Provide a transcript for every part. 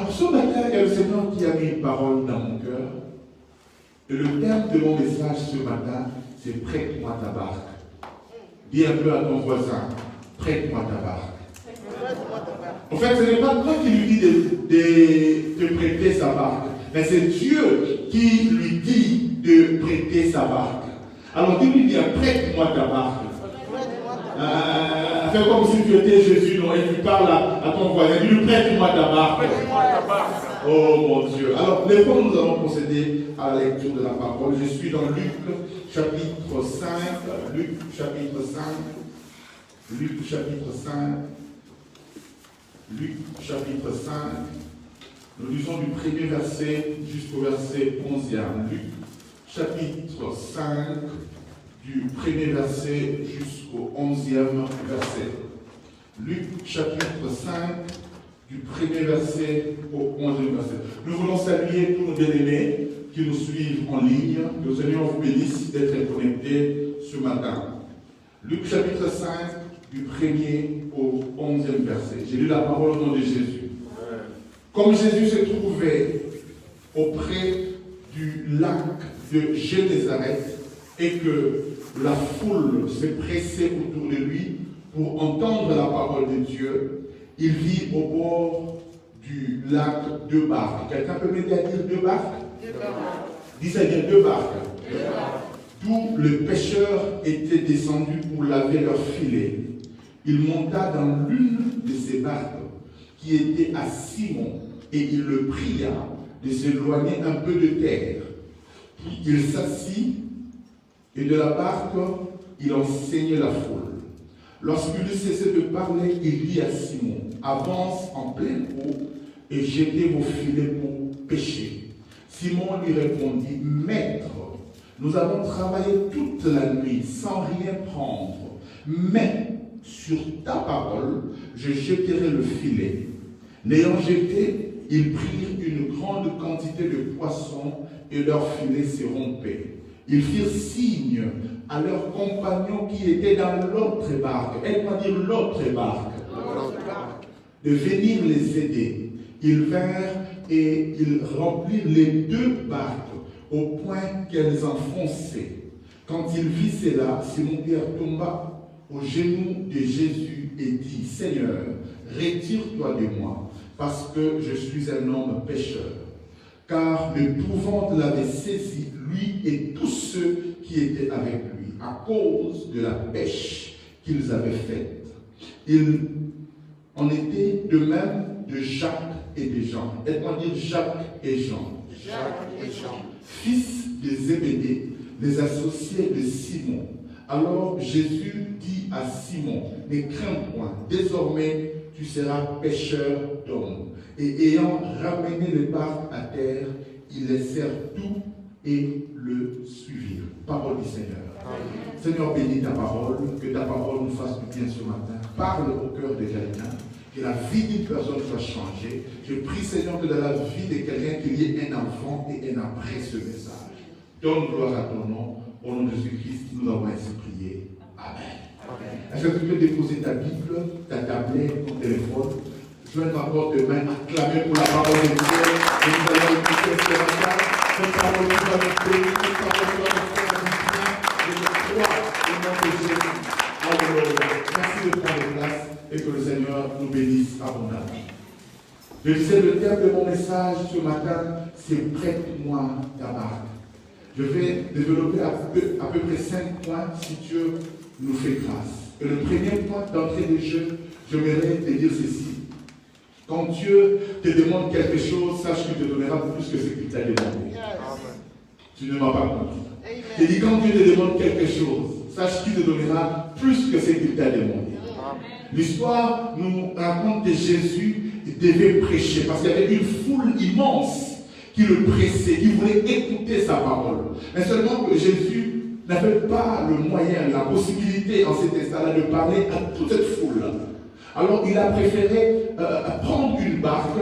Alors ce matin, il y a le Seigneur qui a mis une parole dans mon cœur. Et le thème de mon message ce matin, c'est prête-moi ta barque. Dis un peu à ton voisin, prête-moi ta barque. En fait, ce n'est pas toi qui lui dis de prêter sa barque, mais c'est Dieu qui lui dit de prêter sa barque. Alors dis-lui, prête-moi ta barque. Fais comme si tu étais Jésus, non, et tu parles à ton voisin, dis-lui, prête-moi ta barque. Oh mon Dieu. Alors, nous allons procéder à la lecture de la parole. Je suis dans Luc chapitre 5. Luc chapitre 5. Luc chapitre 5. Luc chapitre 5. Nous lisons du premier verset jusqu'au verset 11e. Luc chapitre 5, du premier verset jusqu'au 11e verset. Luc chapitre 5, du premier verset au 11e verset. Nous voulons saluer tous nos bien-aimés qui nous suivent en ligne. Que le Seigneur vous bénisse d'être connectés ce matin. Luc chapitre 5, du premier au 11e verset. J'ai lu la parole au nom de Jésus. Comme Jésus se trouvait auprès du lac de Génézareth et que la foule se pressait autour de lui pour entendre la parole de Dieu, il vit au bord du lac deux barques. Quelqu'un peut m'aider à dire deux barques? Dis ça, dire deux barques. D'où le pêcheur était descendu pour laver leur filet. Il monta dans l'une de ces barques qui était à Simon et il le pria de s'éloigner un peu de terre. Puis il s'assit et de la barque, il enseignait la foule. Lorsqu'il eut cessé de parler, il dit à Simon, avance en pleine eau et jetez vos filets pour pêcher. Simon lui répondit, Maître, nous avons travaillé toute la nuit sans rien prendre, mais sur ta parole, je jeterai le filet. L'ayant jeté, ils prirent une grande quantité de poissons et leur filet se rompait. Ils firent signe à leurs compagnons qui étaient dans l'autre barque. Aide-moi dire l'autre barque. De venir les aider. Ils vinrent et ils remplirent les deux barques au point qu'elles enfonçaient. Quand il vit cela, Simon-Pierre tomba aux genoux de Jésus et dit, Seigneur, retire-toi de moi, parce que je suis un homme pécheur. Car l'épouvante l'avait saisi, lui et tous ceux qui étaient avec lui, à cause de la pêche qu'ils avaient faite. Il en était de même de Jacques et de Jean. Aide-moi dire Jacques et Jean. Jacques et Jean. Fils de Zébédée, les associés de Simon. Alors Jésus dit à Simon, ne crains point, désormais tu seras pêcheur d'hommes. Et ayant ramené les barques à terre, ils laissèrent tout et le suivirent. Parole du Seigneur. Amen. Seigneur, bénis ta parole, que ta parole nous fasse du bien ce matin. Parle au cœur de quelqu'un, que la vie d'une personne soit changée. Je prie, Seigneur, que dans la vie de quelqu'un, qu'il y ait un enfant et un après ce message. Donne gloire à ton nom. Au nom de Jésus-Christ, nous avons ainsi prié. Amen. Est-ce que tu peux déposer ta Bible, ta tablette, ton téléphone? Joindre encore tes mains, acclamer pour la parole de Dieu. Et nous allons écouter ce matin. Cette parole qui va nous bénir, cette parole qui va nous faire du bien. Je le crois au nom de Jésus. Alléluia. Merci de prendre place et que le Seigneur nous bénisse abondamment. Je disais, le thème de mon message ce matin, c'est prête-moi ta barque. Je vais développer à peu près 5 points si Dieu nous fait grâce. Et le premier point d'entrée de jeu, j'aimerais te dire ceci. Quand Dieu te demande quelque chose, sache qu'il te donnera plus que ce qu'il t'a demandé. Amen. Tu ne m'as pas compris. Je dis, quand Dieu te demande quelque chose, sache qu'il te donnera plus que ce qu'il t'a demandé. L'histoire nous raconte que Jésus devait prêcher parce qu'il y avait une foule immense qui le pressait, qui voulait écouter sa parole. Mais seulement que Jésus n'avait pas le moyen, la possibilité en cet instant-là de parler à toute cette foule. Alors il a préféré prendre une barque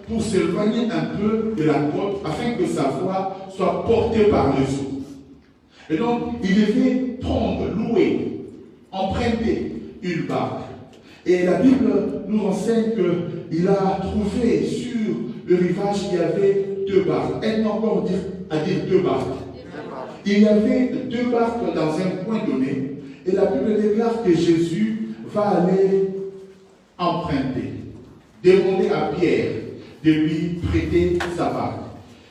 pour s'éloigner un peu de la côte afin que sa voix soit portée par les eaux. Et donc il devait prendre, louer, emprunter une barque. Et la Bible nous enseigne qu'il a trouvé sur le rivage, il y avait deux barques. Aide-moi encore à dire deux barques. Il y avait deux barques dans un point donné, et la Bible déclare que Jésus va aller emprunter, demander à Pierre de lui prêter sa barque.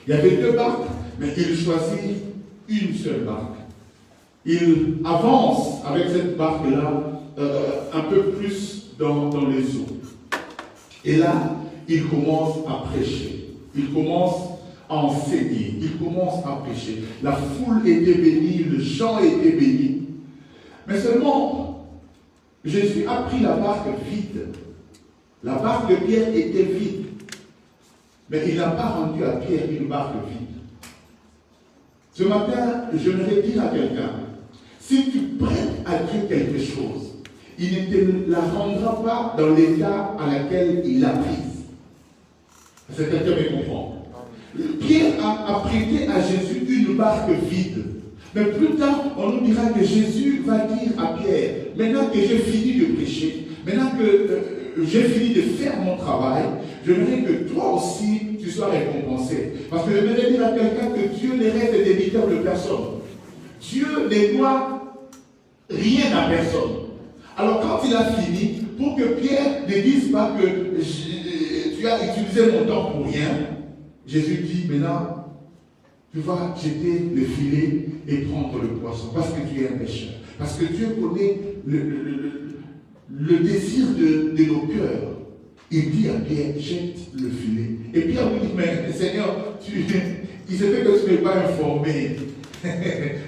Il y avait deux barques, mais il choisit une seule barque. Il avance avec cette barque-là un peu plus dans les eaux. Et là, il commence à prêcher. Il commence à enseigner. Il commence à prêcher. La foule était bénie, le chant était béni. Mais seulement, Jésus a pris la barque vide. La barque de Pierre était vide. Mais il n'a pas rendu à Pierre une barque vide. Ce matin, je voudrais dire à quelqu'un, si tu prêtes à Dieu quelque chose, il ne te la rendra pas dans l'état à laquelle il l'a prise. C'est quelqu'un me comprend. Pierre a prêté à Jésus une barque vide. Mais plus tard, on nous dira que Jésus va dire à Pierre, maintenant que j'ai fini de prêcher, maintenant que j'ai fini de faire mon travail, je voudrais que toi aussi, tu sois récompensé. Parce que je voudrais dire à quelqu'un que Dieu ne reste débiteur de personne. Dieu ne doit rien à personne. Alors quand il a fini, pour que Pierre ne dise pas que tu as utilisé mon temps pour rien, Jésus dit maintenant, tu vas jeter le filet et prendre le poisson, parce que tu es un pécheur. Parce que Dieu connaît le désir de nos cœurs. Il dit à Pierre, jette le filet. Et Pierre lui dit, mais Seigneur, il se fait que tu ne m'es pas informé.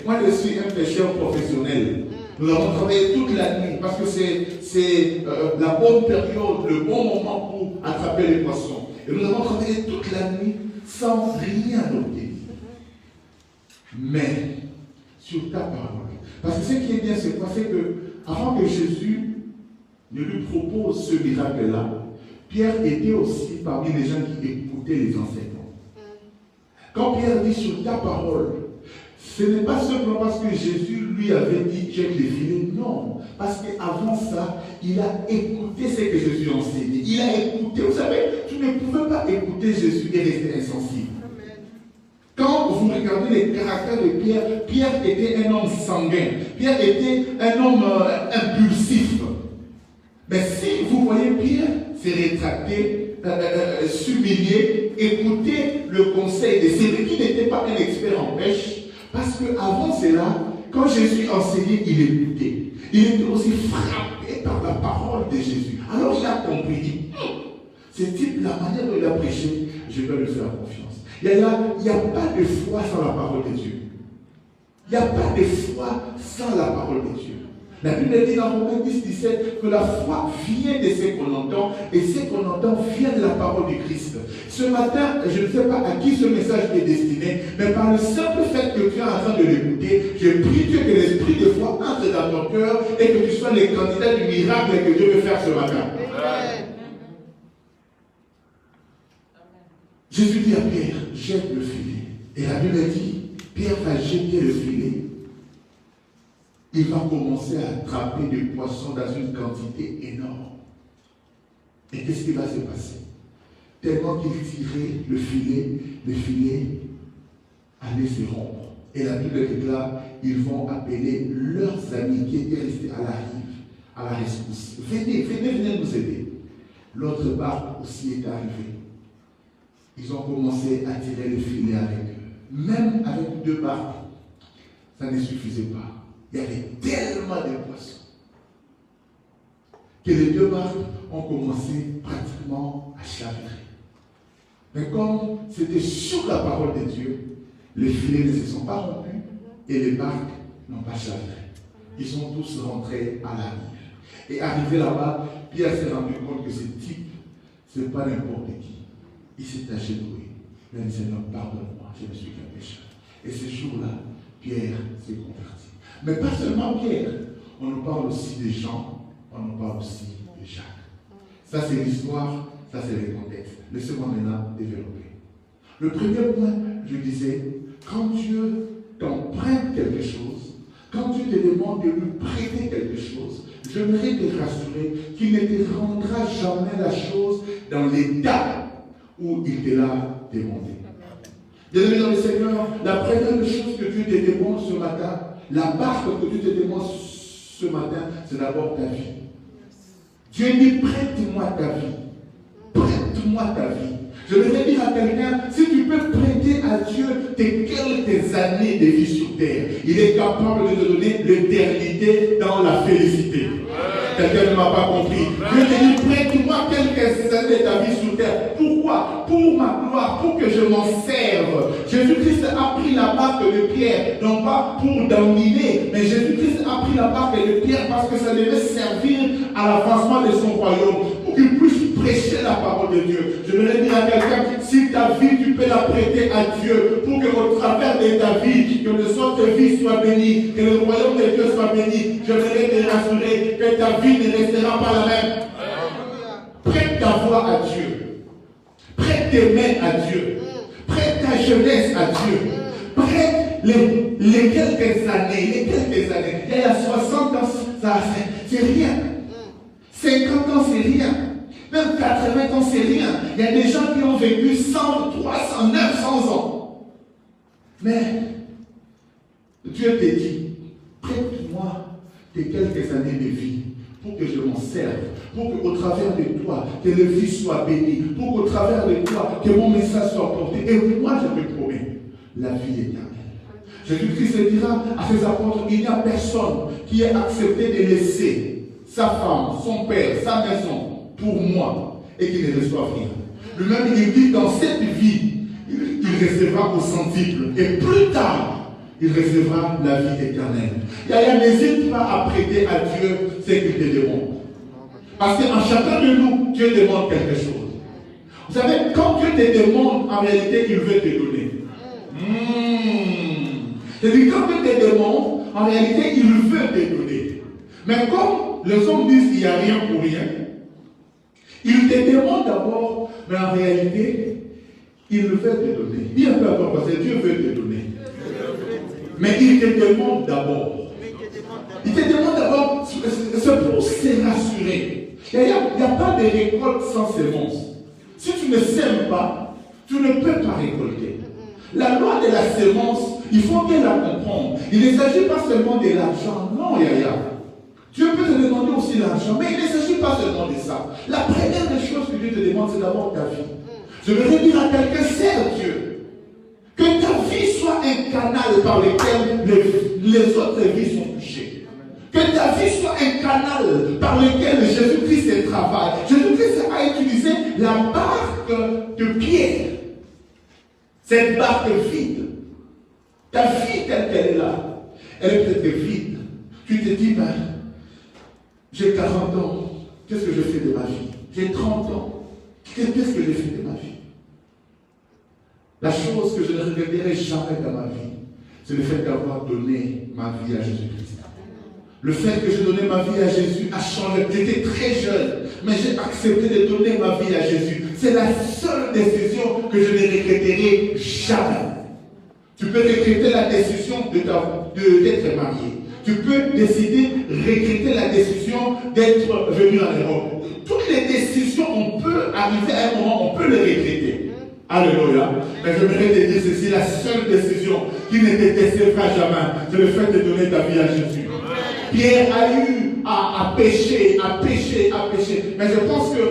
Moi, je suis un pécheur professionnel. Nous avons travaillé toute la nuit parce que c'est la bonne période, le bon moment pour attraper les poissons. Et nous avons travaillé toute la nuit sans rien noter. Mais sur ta parole. Parce que ce qui est bien, c'est quoi? C'est que avant que Jésus ne lui propose ce miracle-là, Pierre était aussi parmi les gens qui écoutaient les enseignements. Quand Pierre dit sur ta parole, ce n'est pas simplement parce que Jésus lui avait dit jette les filets, non. Parce qu'avant ça, il a écouté ce que Jésus enseignait. Il a écouté. Vous savez, tu ne pouvais pas écouter Jésus et rester insensible. Quand vous regardez les caractères de Pierre, Pierre était un homme sanguin. Pierre était un homme impulsif. Mais si vous voyez Pierre se rétracter, s'humilier, écouter le conseil de celui qui n'était pas un expert en pêche, parce qu'avant cela, quand Jésus enseignait, il écoutait. Il était aussi frappé par la parole de Jésus. Alors il a compris, ce type, la manière dont il a prêché, je vais lui faire confiance. Il n'y a pas de foi sans la parole de Dieu. Il n'y a pas de foi sans la parole de Dieu. La Bible dit dans Romains 10, 17 que la foi vient de ce qu'on entend et ce qu'on entend vient de la parole du Christ. Ce matin, je ne sais pas à qui ce message est destiné, mais par le simple fait que tu es en train de l'écouter, je prie Dieu que l'esprit de foi entre dans ton cœur et que tu sois le candidat du miracle que Dieu veut faire ce matin. Amen. Jésus dit à Pierre, jette le filet. Et la Bible dit, Pierre va jeter le filet. Il va commencer à attraper des poissons dans une quantité énorme. Et qu'est-ce qui va se passer? Tellement qu'il tirait le filet allait se rompre. Et la Bible déclare, ils vont appeler leurs amis qui étaient restés à la rive, à la rescousse. Venez nous aider. L'autre barque aussi est arrivée. Ils ont commencé à tirer le filet avec eux. Même avec deux barques, ça ne suffisait pas. Il y avait tellement de poissons que les deux barques ont commencé pratiquement à chavirer. Mais comme c'était sur la parole de Dieu, les filets ne se sont pas rompus et les barques n'ont pas chaviré. Ils sont tous rentrés à la rive. Et arrivé là-bas, Pierre s'est rendu compte que ce type, ce n'est pas n'importe qui. Il s'est agenouillé. Il a dit, Seigneur, pardonne-moi, je ne suis qu'un pécheur. Et ce jour-là, Pierre s'est converti. Mais pas seulement Pierre. On nous parle aussi des gens, on nous parle aussi de Jacques. Ça, c'est l'histoire, ça, c'est le contexte. Laissez-moi maintenant développer. Le premier point, je disais, quand Dieu t'emprunte quelque chose, quand Dieu te demande de lui prêter quelque chose, j'aimerais te rassurer qu'il ne te rendra jamais la chose dans l'état ou il te l'a demandé. Bien-aimé dans le Seigneur, la première chose que Dieu te demande ce matin, la barque que Dieu te demande ce matin, c'est d'abord ta vie. Dieu dit, prête-moi ta vie. Prête-moi ta vie. Je vais dire à quelqu'un, si tu peux prêter à Dieu tes quelques années de vie sur terre, il est capable de te donner l'éternité dans la félicité. Quelqu'un ne m'a pas compris. Dieu te dit, prête-moi quelques années de ta vie sur terre. Pourquoi? Pour ma gloire, pour que je m'en serve. Jésus-Christ a pris la barque de Pierre, non pas pour dominer, mais Jésus-Christ a pris la barque de Pierre parce que ça devait servir à l'avancement de son royaume, pour qu'il puisse prêcher la parole de Dieu. Je voudrais dire à quelqu'un, si ta vie, tu peux la prêter à Dieu, pour que au travers de ta vie, que le sort de vie soit béni, que le royaume de Dieu soit béni, je voudrais te rassurer que ta vie ne restera pas la même. Prête ta voix à Dieu. Prête tes mains à Dieu. Prête ta jeunesse à Dieu. Prête les quelques années. Il y a 60 ans, ça, c'est rien. 50 ans, c'est rien. Même 80 ans, c'est rien. Il y a des gens qui ont vécu 100, 300, 900 ans. Mais Dieu te dit, prête-moi tes quelques années de vie pour que je m'en serve, pour qu'au travers de toi, que le vie soit béni, pour qu'au travers de toi, que mon message soit porté. Et moi, je te promets la vie éternelle. Jésus-Christ dira à ses apôtres, il n'y a personne qui ait accepté de laisser sa femme, son père, sa maison, pour moi, et qui ne reçoive rien. Lui-même, il dit, dans cette vie, il recevra au centuple, et plus tard, il recevra la vie éternelle. Yaya, n'hésite pas à prêter à Dieu ce qu'il te demande. Parce qu'en chacun de nous, Dieu demande quelque chose. Vous savez, quand Dieu te demande, en réalité, il veut te donner. C'est-à-dire, quand Dieu te demande, en réalité, il veut te donner. Mais comme les hommes disent qu'il n'y a rien pour rien, il te demande d'abord, mais en réalité, il veut te donner. Dis un peu à toi, parce que Dieu veut te donner. Mais il te demande d'abord. Il te demande d'abord, c'est pour se rassurer. Il n'y a pas de récolte sans sémence. Si tu ne sèmes pas, tu ne peux pas récolter. La loi de la sémence, il faut bien la comprendre. Il ne s'agit pas seulement de l'argent. Non, Yaya. Dieu peut te demander aussi l'argent, mais il ne s'agit pas seulement de ça. La première des choses que Dieu te demande, c'est d'abord ta vie. Je veux dire à quelqu'un, sers Dieu. Que ta vie soit un canal par lequel les autres vies sont touchées. Que ta vie soit un canal par lequel Jésus-Christ travaille. Jésus-Christ a utilisé la barque de Pierre. Cette barque vide. Ta vie telle qu'elle est là, elle est peut-être vide. Tu te dis, ben, j'ai 40 ans, qu'est-ce que je fais de ma vie? J'ai 30 ans, qu'est-ce que j'ai fait de ma vie? La chose que je ne regretterai jamais dans ma vie, c'est le fait d'avoir donné ma vie à Jésus-Christ. Le fait que j'ai donné ma vie à Jésus a changé. J'étais très jeune, mais j'ai accepté de donner ma vie à Jésus. C'est la seule décision que je ne regretterai jamais. Tu peux regretter la décision d'être marié. Tu peux décider, regretter la décision d'être venu en Europe. Toutes les décisions, on peut arriver à un moment, on peut les regretter. Alléluia. Mais je voudrais te dire ceci, la seule décision qui ne te décevra jamais, c'est le fait de donner ta vie à Jésus. Pierre a eu à pécher. Mais je pense que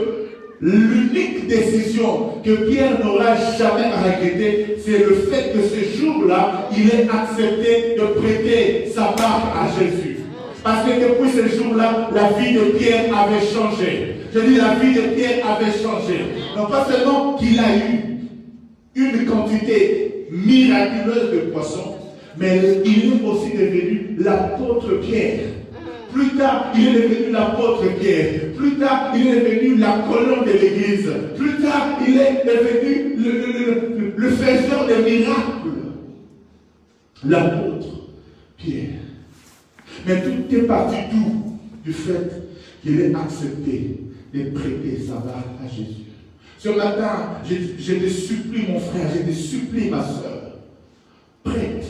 l'unique décision que Pierre n'aura jamais à regretter, c'est le fait que ce jour-là, il ait accepté de prêter sa barque à Jésus. Parce que depuis ce jour-là, la vie de Pierre avait changé. Je dis, la vie de Pierre avait changé. Non pas seulement qu'il a eu une quantité miraculeuse de poissons, mais il est aussi devenu l'apôtre Pierre. Plus tard, il est devenu l'apôtre Pierre. Plus tard, il est devenu la colonne de l'église. Plus tard, il est devenu le faiseur de miracles. L'apôtre Pierre. Mais tout est parti du fait qu'il ait accepté de prêter sa barque à Jésus. Ce matin, je te supplie, mon frère, je te supplie, ma soeur, prête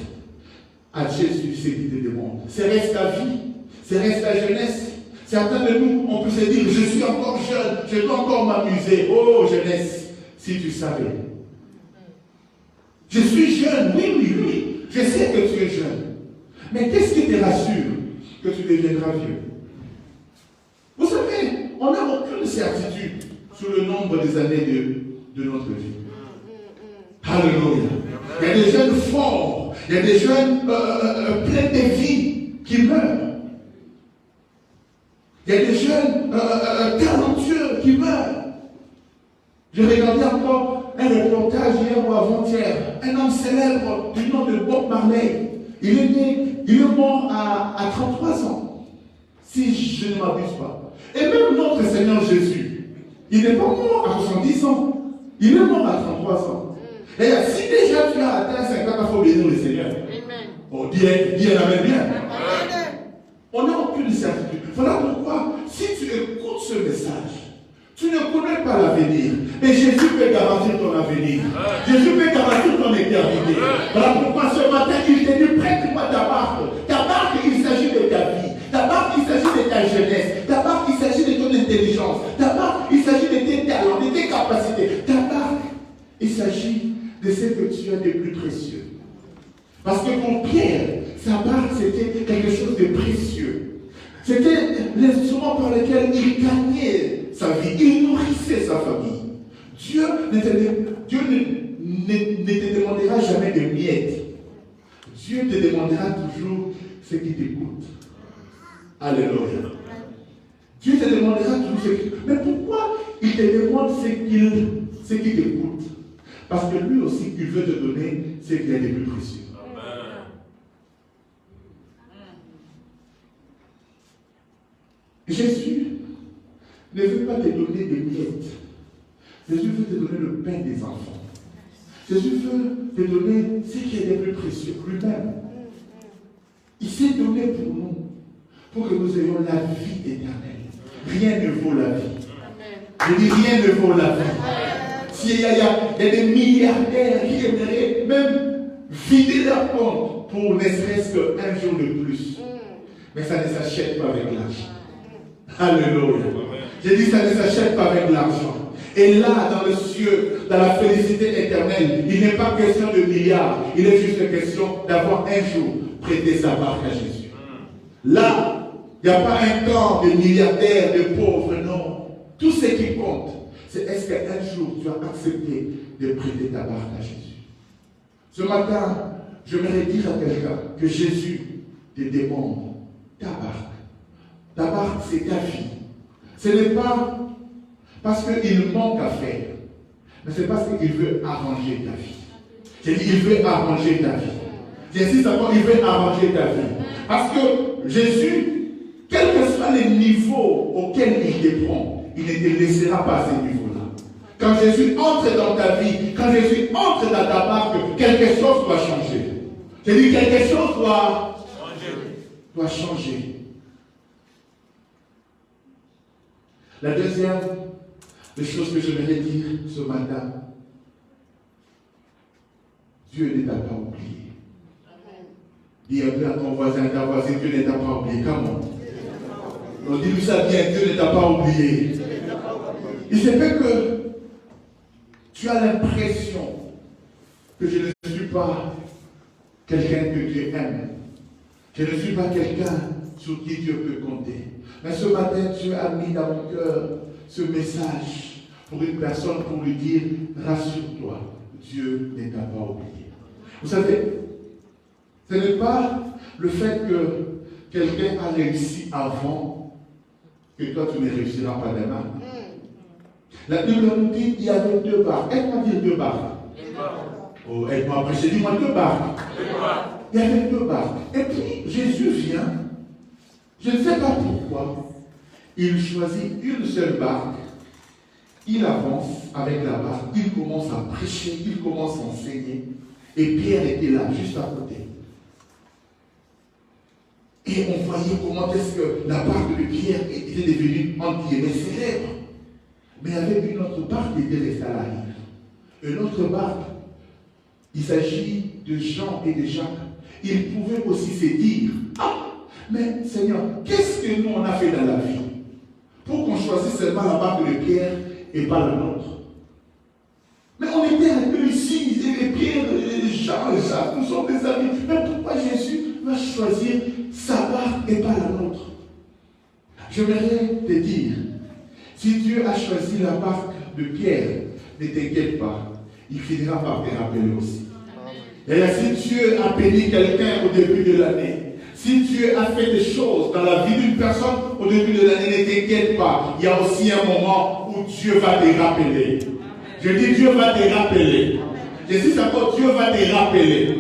à Jésus ce qu'il te demande. C'est reste ta vie, c'est reste ta jeunesse. Certains de nous, on peut se dire, je suis encore jeune, je dois encore m'amuser. Oh, jeunesse, si tu savais. Je suis jeune, oui. Je sais que tu es jeune. Mais qu'est-ce qui te rassure que tu deviendras vieux? Vous savez, on n'a aucune certitude sur le nombre des années de notre vie. Alléluia. Il y a des jeunes forts, il y a des jeunes pleins de vie qui meurent. Il y a des jeunes talentueux qui meurent. J'ai regardé encore un reportage hier ou avant-hier. Un homme célèbre du nom de Bob Marley. Il est mort à 33 ans. Si je ne m'abuse pas. Et même notre Seigneur Jésus, il n'est pas mort à 70 ans. Il est mort à 33 ans. Et si déjà tu as atteint 50 ans, il faut bénir le Seigneur. Oh, dis un amen bien. On n'a aucune certitude. Voilà pourquoi, si tu écoutes ce message, tu ne connais pas l'avenir. Mais Jésus peut garantir ton avenir. Jésus peut garantir ton éternité. Voilà pourquoi ce matin, il te dit, prête-moi ta barque. Ta barque, il s'agit de ta vie. Ta barque, il s'agit de ta jeunesse. Ta barque, il s'agit de ton intelligence. Ta barque, il s'agit de tes talents, de tes capacités. Ta barque, il s'agit de ce que tu as de plus précieux. Parce que pour Pierre, sa barque, c'était quelque chose de précieux. C'était l'instrument par lequel il gagnait sa vie, il nourrissait sa famille. Dieu ne te demandera jamais de miettes. Dieu te demandera toujours ce qui t'écoute. Alléluia. Dieu te demandera toujours ce qui... Mais pourquoi il te demande ce qui t'écoute? Parce que lui aussi, il veut te donner ce qui est le plus précieux. Jésus ne veut pas te donner des miettes. Jésus veut te donner le pain des enfants. Jésus veut te donner ce qui est le plus précieux, lui-même. Il s'est donné pour nous, pour que nous ayons la vie éternelle. Rien ne vaut la vie. Je dis rien ne vaut la vie. S'il y a des milliardaires qui aimeraient même vider leur compte pour ne serait-ce qu'un jour de plus. Mais ça ne s'achète pas avec l'argent. Alléluia. J'ai dit ça ne s'achète pas avec l'argent. Et là, dans le ciel, dans la félicité éternelle, il n'est pas question de milliards. Il est juste question d'avoir un jour prêté sa barque à Jésus. Là, il n'y a pas un temps de milliardaires, de pauvres, non. Tout ce qui compte, c'est est-ce qu'un jour tu as accepté de prêter ta barque à Jésus. Ce matin, j'aimerais dire à quelqu'un que Jésus te demande ta barque. Ta barque, c'est ta vie. Ce n'est pas parce qu'il manque à faire, mais c'est parce qu'il veut arranger ta vie. J'ai dit, il veut arranger ta vie. J'insiste encore, il veut arranger ta vie. Parce que Jésus, quel que soit le niveau auquel il te prend, il ne te laissera pas à ce niveau-là. Quand Jésus entre dans ta vie, quand Jésus entre dans ta barque, quelque chose doit changer. J'ai dit, quelque chose doit changer. La deuxième des choses que je voulais dire ce matin, Dieu ne t'a pas oublié. Dis un peu à ton voisin, ta voisine, Dieu ne t'a pas oublié. Comment? On dit ça bien, Dieu ne t'a pas oublié. Il se fait que tu as l'impression que je ne suis pas quelqu'un que Dieu aime. Je ne suis pas quelqu'un sur qui Dieu peut compter. Mais ce matin, Dieu a mis dans mon cœur ce message pour une personne pour lui dire, rassure-toi, Dieu ne t'a pas oublié. Vous savez, ce n'est pas le fait que quelqu'un a réussi avant que toi tu ne réussiras pas demain. La Bible nous dit qu'il y avait deux barques. Aide-moi dire deux barques. Oh, aide-moi à prêcher, dis-moi deux barques. Il y avait deux barques. Et puis Jésus vient. Je ne sais pas pourquoi. Il choisit une seule barque. Il avance avec la barque. Il commence à prêcher. Il commence à enseigner. Et Pierre était là, juste à côté. Et on voyait comment est-ce que la barque de Pierre était devenue entre guillemets célèbre. Mais il y avait une autre barque qui était restée à la rive. Une autre barque, il s'agit de Jean et de Jacques. Ils pouvaient aussi se dire, ah, mais Seigneur, qu'est-ce que nous on a fait dans la vie pour qu'on choisisse seulement la barque de Pierre et pas la nôtre? Jean et Jacques, nous sommes des amis. Mais pourquoi Jésus va choisir sa barque et pas la nôtre? J'aimerais te dire, si Dieu a choisi la barque de Pierre, ne t'inquiète pas, il finira par te rappeler aussi. Et là, si Dieu a béni quelqu'un au début de l'année, si Dieu a fait des choses dans la vie d'une personne au début de l'année, ne t'inquiète pas, il y a aussi un moment où Dieu va te rappeler. Je dis Dieu va te rappeler. Je dis encore, Dieu va te rappeler.